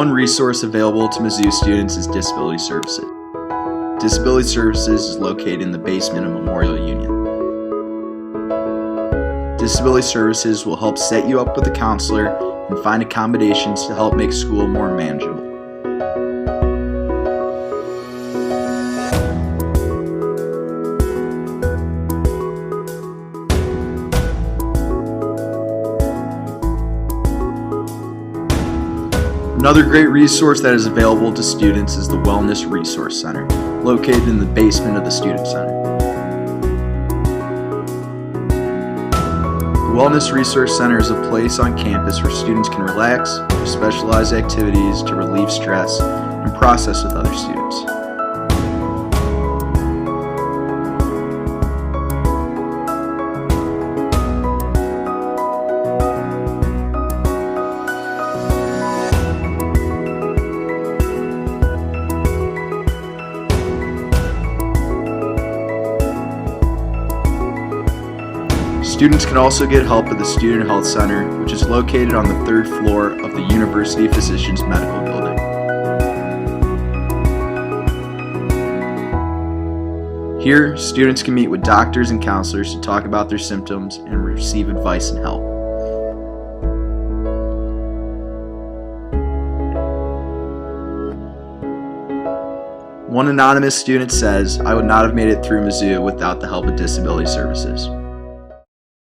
One resource available to Mizzou students is Disability Services. Disability Services is located in the basement of Memorial Union. Disability Services will help set you up with a counselor and find accommodations to help make school more manageable. Another great resource that is available to students is the Wellness Resource Center, located in the basement of the Student Center. The Wellness Resource Center is a place on campus where students can relax, do specialized activities to relieve stress, and process with other students. Students can also get help at the Student Health Center, which is located on the 3rd floor of the University Physicians Medical Building. Here, students can meet with doctors and counselors to talk about their symptoms and receive advice and help. One anonymous student says, "I would not have made it through Mizzou without the help of Disability Services."